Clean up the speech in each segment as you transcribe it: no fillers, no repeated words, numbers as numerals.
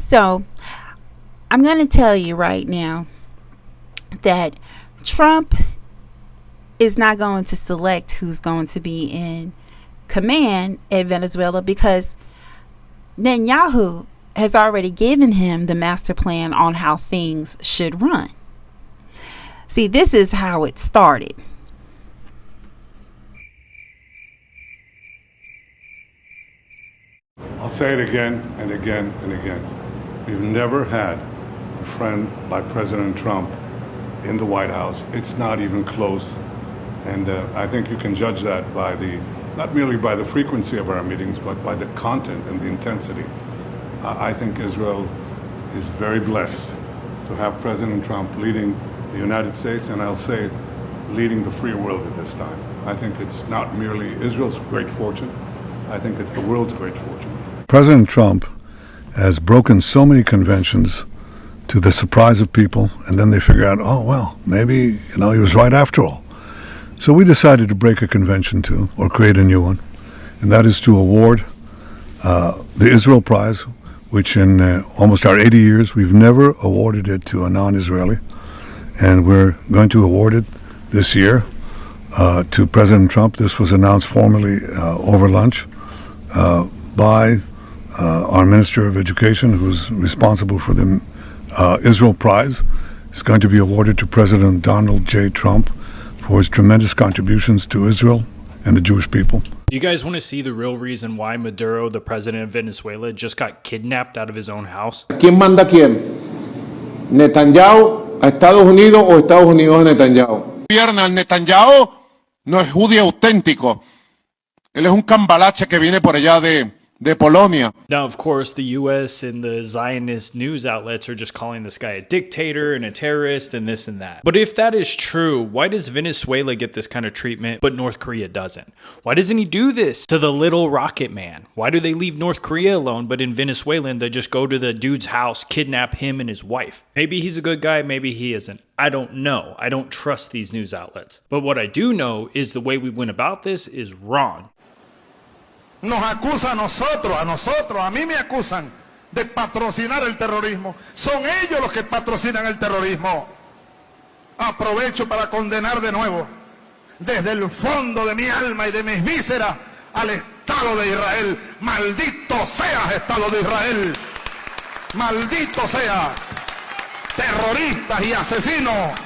So I'm going to tell you right now that Trump is not going to select who's going to be in command at Venezuela, because Netanyahu has already given him the master plan on how things should run. See, this is how it started. I'll say it again and again and again. We've never had a friend like President Trump in the White House. It's not even close. And I think you can judge that by not merely by the frequency of our meetings, but by the content and the intensity. I think Israel is very blessed to have President Trump leading the United States, and I'll say leading the free world at this time. I think it's not merely Israel's great fortune, I think it's the world's great fortune. President Trump has broken so many conventions to the surprise of people, and then they figure out, oh, well, maybe, he was right after all. So we decided to break a convention too, or create a new one, and that is to award the Israel Prize, which in almost our 80 years, we've never awarded it to a non-Israeli, and we're going to award it this year to President Trump. This was announced formally over lunch by our Minister of Education, who's responsible for the Israel Prize. It's going to be awarded to President Donald J. Trump for his tremendous contributions to Israel and the Jewish people. You guys want to see the real reason why Maduro, the president of Venezuela, just got kidnapped out of his own house? ¿Quién manda quién? ¿Netanyahu a Estados Unidos o Estados Unidos a Netanyahu? Netanyahu no es judío auténtico. Él es un cambalache que viene por allá de Polonia. Now, of course, the U.S. and the Zionist news outlets are just calling this guy a dictator and a terrorist and this and that. But if that is true, why does Venezuela get this kind of treatment, but North Korea doesn't? Why doesn't he do this to the little rocket man? Why do they leave North Korea alone, but in Venezuela, they just go to the dude's house, kidnap him and his wife? Maybe he's a good guy, maybe he isn't. I don't know. I don't trust these news outlets. But what I do know is the way we went about this is wrong. Nos acusa a nosotros, a mí me acusan de patrocinar el terrorismo. Son ellos los que patrocinan el terrorismo. Aprovecho para condenar de nuevo, desde el fondo de mi alma y de mis vísceras, al Estado de Israel. Maldito seas, Estado de Israel. Maldito seas, terroristas y asesinos.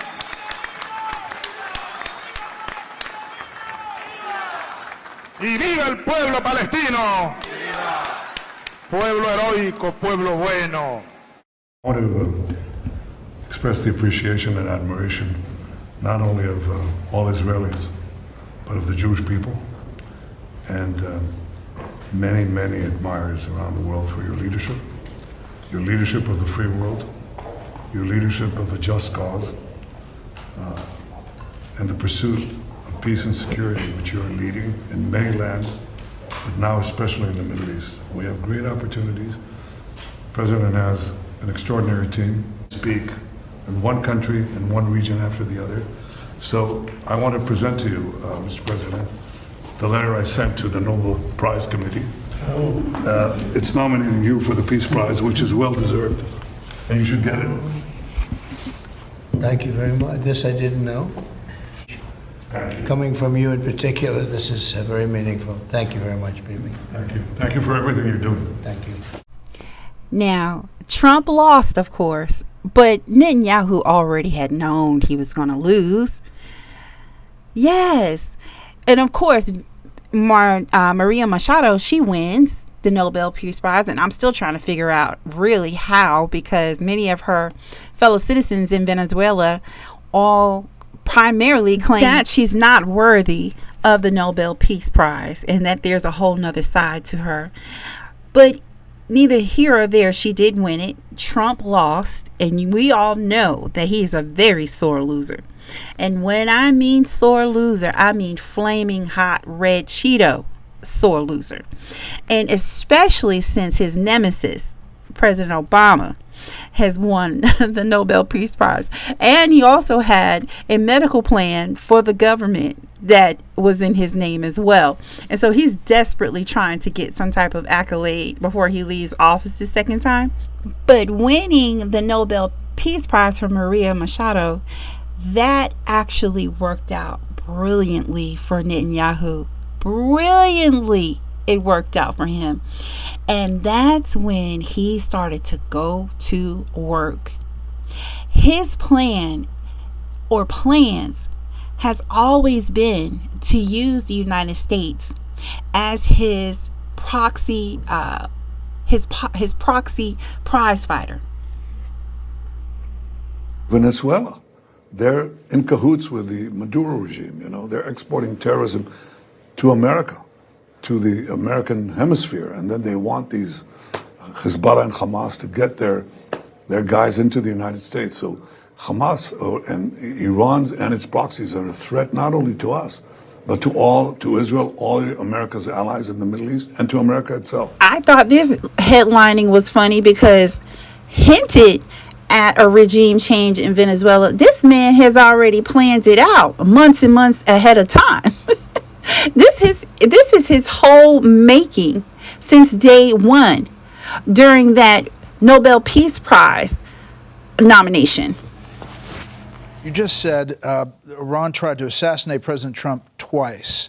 ¡Y viva el pueblo palestino! ¡Viva! Pueblo heroico, pueblo bueno. I want to express the appreciation and admiration not only of all Israelis, but of the Jewish people and many, many admirers around the world for your leadership of the free world, your leadership of a just cause, and the pursuit of peace and security, which you are leading in many lands, but now especially in the Middle East. We have great opportunities. The President has an extraordinary team. Speak in one country and one region after the other. So I want to present to you, Mr. President, the letter I sent to the Nobel Prize Committee. It's nominating you for the Peace Prize, which is well deserved, and you should get it. Thank you very much. This I didn't know. Coming from you in particular, this is very meaningful. Thank you very much, Bibi. Thank you. Thank you for everything you're doing. Thank you. Now, Trump lost, of course, but Netanyahu already had known he was going to lose. Yes. And of course, Maria Machado, she wins the Nobel Peace Prize, and I'm still trying to figure out really how, because many of her fellow citizens in Venezuela all primarily claim that she's not worthy of the Nobel Peace Prize and that there's a whole nother side to her. But neither here or there, she did win it. Trump lost, and we all know that he is a very sore loser. And when I mean sore loser, I mean flaming hot red Cheeto sore loser. And especially since his nemesis, President Obama has won the Nobel Peace Prize. And he also had a medical plan for the government that was in his name as well. And so he's desperately trying to get some type of accolade before he leaves office the second time. But winning the Nobel Peace Prize for Maria Machado, that actually worked out brilliantly for Netanyahu. Brilliantly, it worked out for him. And that's when he started to go to work. His plan or plans has always been to use the United States as his proxy his proxy prize fighter. Venezuela, they're in cahoots with the Maduro regime. You know, they're exporting terrorism to America, to the American hemisphere, and then they want these Hezbollah and Hamas to get their guys into the United States. So Hamas and Iran's and its proxies are a threat not only to us, but to Israel, all America's allies in the Middle East, and to America itself. I thought this headlining was funny because hinted at a regime change in Venezuela. This man has already planned it out months and months ahead of time. This is his whole making since day one during that Nobel Peace Prize nomination. You just said Iran tried to assassinate President Trump twice.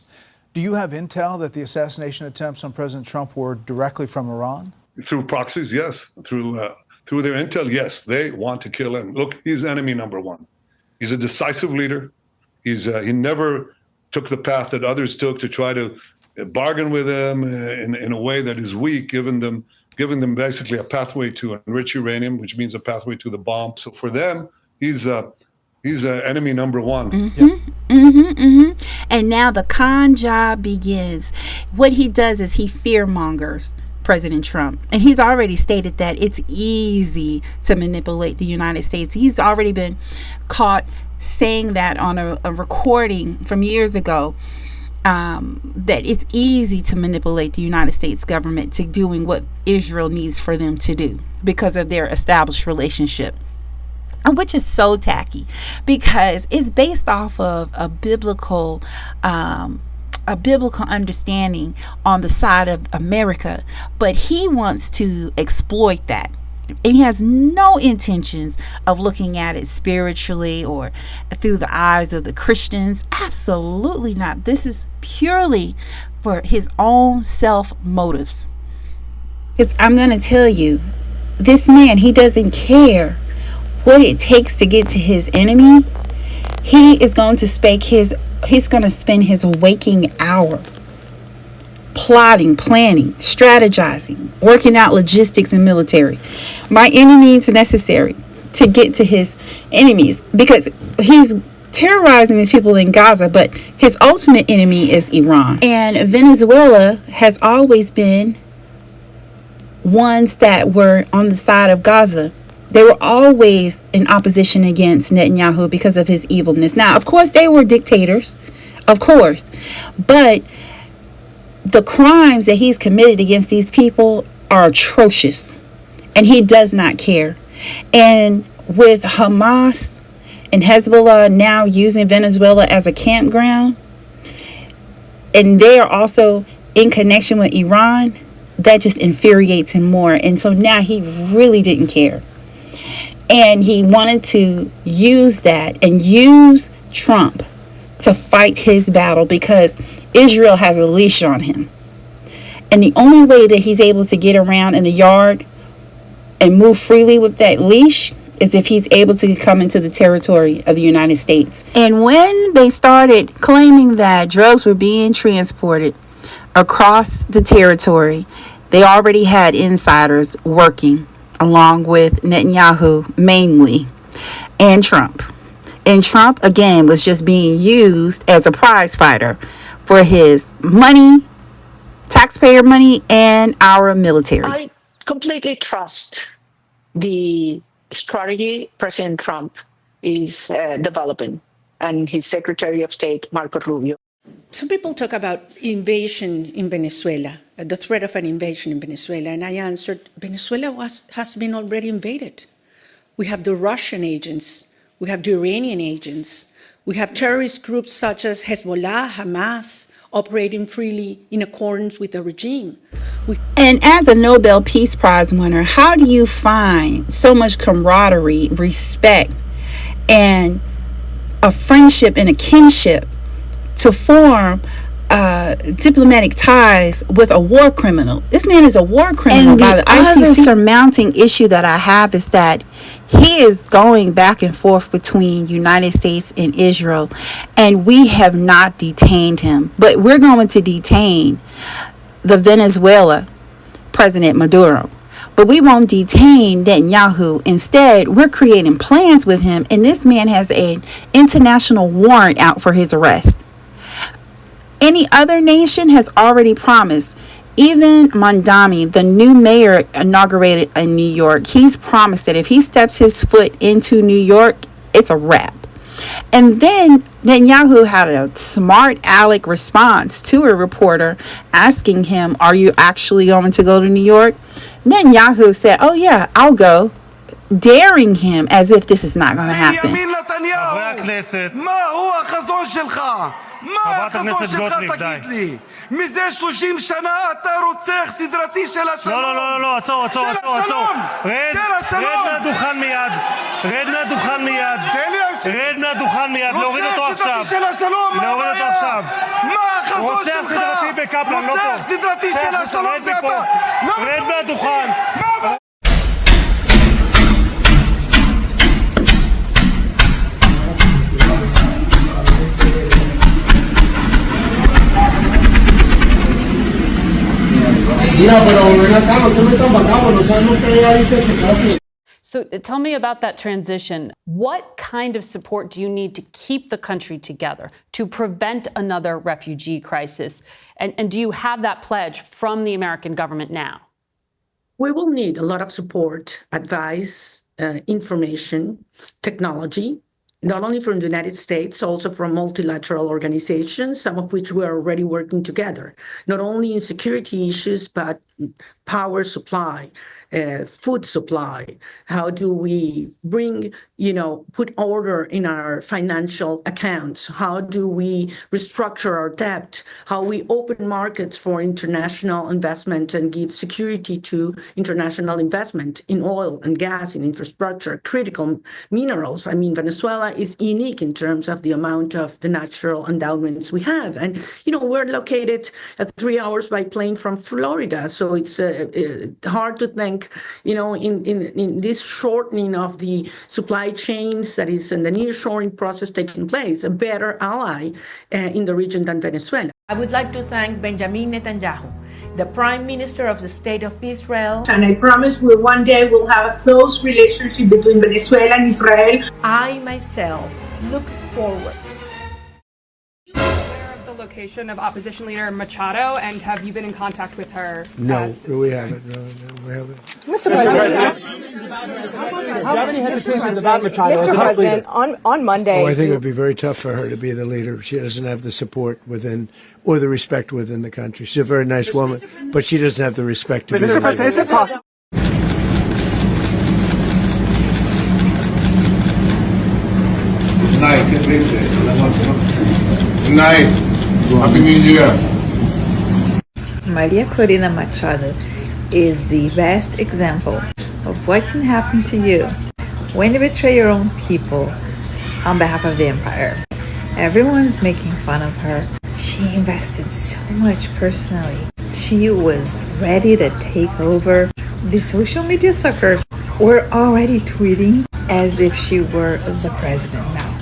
Do you have intel that the assassination attempts on President Trump were directly from Iran? Through proxies, yes. Through their intel, yes. They want to kill him. Look, he's enemy number one. He's a decisive leader. He never took the path that others took to try to bargain with him in a way that is weak, giving them basically a pathway to enrich uranium, which means a pathway to the bomb. So for them, he's enemy number one. And now the con job begins. What he does is he fearmongers President Trump. And he's already stated that it's easy to manipulate the United States. He's already been caught saying that on a recording from years ago, that it's easy to manipulate the United States government to doing what Israel needs for them to do because of their established relationship. Which is so tacky because it's based off of a biblical understanding on the side of America, but he wants to exploit that. And he has no intentions of looking at it spiritually or through the eyes of the Christians. Absolutely not. This is purely for his own self motives. Because I'm going to tell you, this man, he doesn't care what it takes to get to his enemy. He is going to spend his waking hour plotting, planning, strategizing, working out logistics and military by any means necessary to get to his enemies, because he's terrorizing these people in Gaza, but his ultimate enemy is Iran. And Venezuela has always been ones that were on the side of Gaza. They were always in opposition against Netanyahu because of his evilness. Now, of course, they were dictators, of course, but the crimes that he's committed against these people are atrocious, and he does not care. And with Hamas and Hezbollah now using Venezuela as a campground, and they are also in connection with Iran, that just infuriates him more. And so now he really didn't care. And he wanted to use that and use Trump to fight his battle because Israel has a leash on him. And the only way that he's able to get around in the yard and move freely with that leash is if he's able to come into the territory of the United States. And when they started claiming that drugs were being transported across the territory, they already had insiders working along with Netanyahu mainly, and Trump. And Trump, again, was just being used as a prize fighter for his money, taxpayer money, and our military. I completely trust the strategy President Trump is developing and his Secretary of State, Marco Rubio. Some people talk about invasion in Venezuela, the threat of an invasion in Venezuela, and I answered, Venezuela has been already invaded. We have the Russian agents, we have the Iranian agents, we have terrorist groups such as Hezbollah, Hamas, operating freely in accordance with the regime. And as a Nobel Peace Prize winner, how do you find so much camaraderie, respect, and a friendship and a kinship to form diplomatic ties with a war criminal? This man is a war criminal by the ICC. And the other surmounting issue that I have is that he is going back and forth between United States and Israel, and we have not detained him. But we're going to detain the Venezuela President Maduro. But we won't detain Netanyahu. Instead, we're creating plans with him, and this man has an international warrant out for his arrest. Any other nation has already promised. Even Mandami, the new mayor inaugurated in New York, he's promised that if he steps his foot into New York, it's a wrap. And then Netanyahu had a smart aleck response to a reporter asking him, are you actually going to go to New York? Netanyahu said, oh yeah, I'll go, daring him as if this is not going to happen. חברת הכנסת גוטליב, די. מזה 30 שנה אתה רוצח סדרתי של השלום. לא, עצור. רד מהדוכן מיד. רד מהדוכן מיד. להוריד אותו עכשיו. מה החזון שלך? רוצח סדרתי בקפלן, לא פה. רוצח סדרתי של השלום זה אתה. רד מהדוכן. So tell me about that transition. What kind of support do you need to keep the country together, to prevent another refugee crisis? And do you have that pledge from the American government now? We will need a lot of support, advice, information, technology, not only from the United States, also from multilateral organizations, some of which we are already working together, not only in security issues, but power supply, food supply. How do we bring, put order in our financial accounts? How do we restructure our debt? How we open markets for international investment and give security to international investment in oil and gas, in infrastructure, critical minerals. I mean, Venezuela is unique in terms of the amount of the natural endowments we have. And, we're located at 3 hours by plane from Florida. So it's hard to think, in this shortening of the supply chains that is in the nearshoring process taking place, a better ally in the region than Venezuela. I would like to thank Benjamin Netanyahu, the Prime Minister of the State of Israel. And I promise we one day will have a close relationship between Venezuela and Israel. I myself look forward. Location of opposition leader Machado, and have you been in contact with her? No, we haven't. No, we haven't. Mr. President, do you have any hesitations about Machado? Mr. President, on Monday... Oh, I think it would be very tough for her to be the leader. She doesn't have the support within, or the respect within the country. She's a very nice woman, but she doesn't have the respect to be the leader. Mr. President, is it possible? Good night. Happy New Year. Maria Corina Machado is the best example of what can happen to you when you betray your own people on behalf of the empire. Everyone's making fun of her. She invested so much personally. She was ready to take over. The social media suckers were already tweeting as if she were the president now.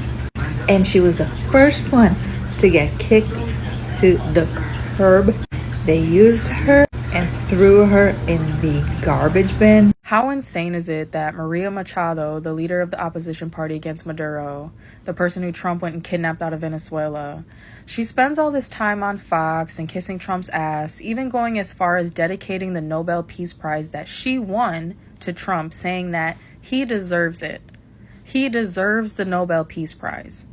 And she was the first one to get kicked to the curb. They used her and threw her in the garbage bin. How insane is it that Maria Machado, the leader of the opposition party against Maduro, the person who Trump went and kidnapped out of Venezuela, she spends all this time on Fox and kissing Trump's ass, even going as far as dedicating the Nobel Peace Prize that she won to Trump, saying that he deserves it. He deserves the Nobel Peace Prize.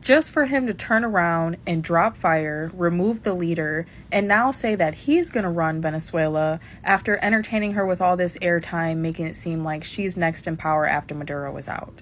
just for him to turn around and drop fire, remove the leader, and now say that he's going to run Venezuela after entertaining her with all this airtime, making it seem like she's next in power after Maduro is out.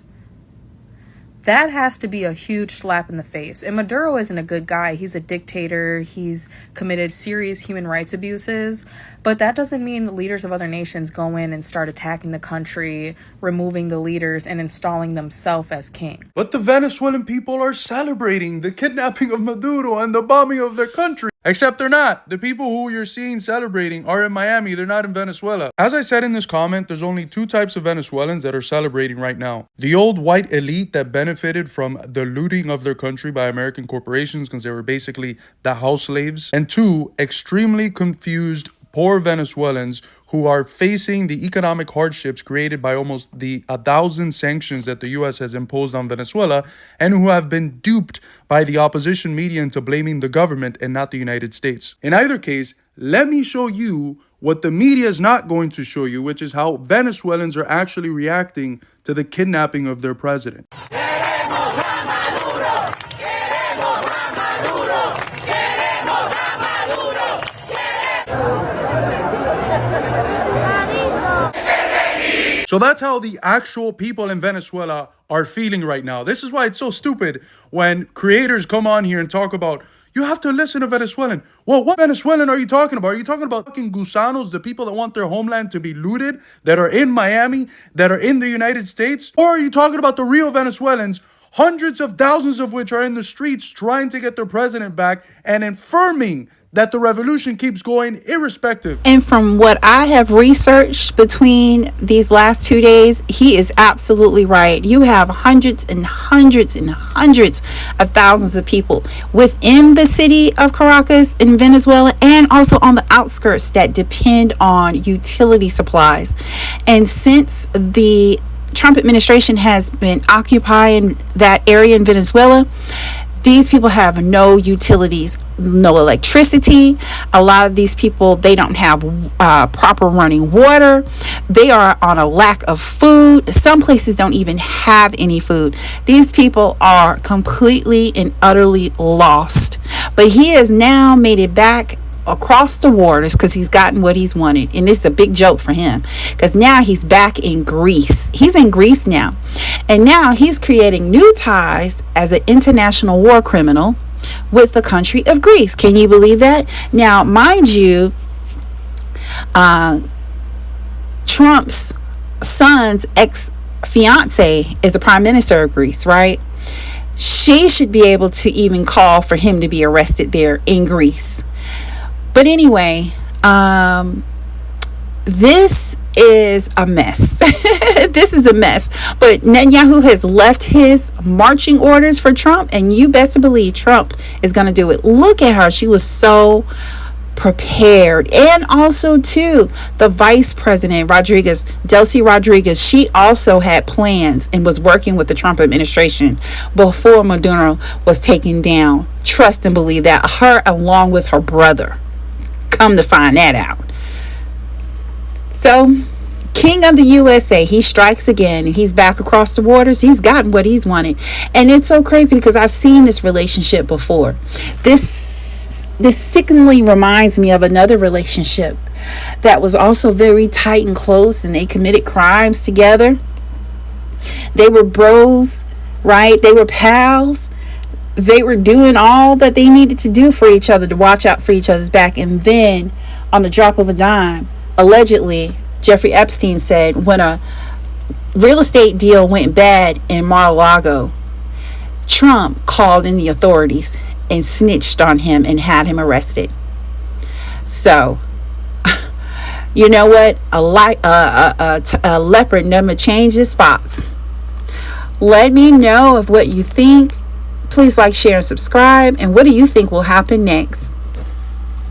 That has to be a huge slap in the face. And Maduro isn't a good guy. He's a dictator. He's committed serious human rights abuses. But that doesn't mean leaders of other nations go in and start attacking the country, removing the leaders, and installing themselves as king. But the Venezuelan people are celebrating the kidnapping of Maduro and the bombing of their country. Except they're not. The people who you're seeing celebrating are in Miami. They're not in Venezuela. As I said in this comment, there's only two types of Venezuelans that are celebrating right now. The old white elite that benefited from the looting of their country by American corporations because they were basically the house slaves. And two, extremely confused poor Venezuelans who are facing the economic hardships created by almost the 1,000 sanctions that the U.S. has imposed on Venezuela and who have been duped by the opposition media into blaming the government and not the United States. In either case, let me show you what the media is not going to show you, which is how Venezuelans are actually reacting to the kidnapping of their president. So that's how the actual people in Venezuela are feeling right now. This is why it's so stupid when creators come on here and talk about, you have to listen to Venezuelan. Well, what Venezuelan are you talking about? Are you talking about fucking gusanos, the people that want their homeland to be looted, that are in Miami, that are in the United States? Or are you talking about the real Venezuelans, hundreds of thousands of which are in the streets trying to get their president back and affirming that the revolution keeps going irrespective? And from what I have researched between these last 2 days, he is absolutely right. You have hundreds and hundreds and hundreds of thousands of people within the city of Caracas in Venezuela and also on the outskirts that depend on utility supplies. And since the Trump administration has been occupying that area in Venezuela, these people have no utilities, no electricity. A lot of these people, they don't have proper running water. They are on a lack of food. Some places don't even have any food. These people are completely and utterly lost. But he has now made it back across the waters because he's gotten what he's wanted, and it's a big joke for him because now he's back in Greece. He's in Greece now, and now he's creating new ties as an international war criminal with the country of Greece. Can you believe that? Now, mind you, Trump's son's ex-fiance is the prime minister of Greece, right? She should be able to even call for him to be arrested there in Greece. But anyway, this is a mess. This is a mess. But Netanyahu has left his marching orders for Trump, and you best believe Trump is going to do it. Look at her. She was so prepared. And also, too, the vice president, Delcy Rodriguez, she also had plans and was working with the Trump administration before Maduro was taken down. Trust and believe that. Her along with her brother. Come to find that out. So, King of the USA, he strikes again. He's back across the waters. He's gotten what he's wanted. And it's so crazy because I've seen this relationship before. This sickeningly reminds me of another relationship that was also very tight and close, and they committed crimes together. They were bros, right? They were pals. They were doing all that they needed to do for each other to watch out for each other's back. And then on the drop of a dime, allegedly, Jeffrey Epstein said when a real estate deal went bad in Mar-a-Lago, Trump called in the authorities and snitched on him and had him arrested. So, you know what? A leopard never changes spots. Let me know of what you think. Please like, share, and subscribe. And what do you think will happen next?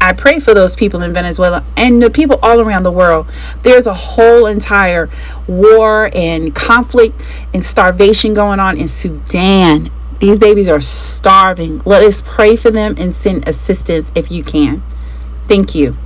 I pray for those people in Venezuela and the people all around the world. There's a whole entire war and conflict and starvation going on in Sudan. These babies are starving. Let us pray for them and send assistance if you can. Thank you.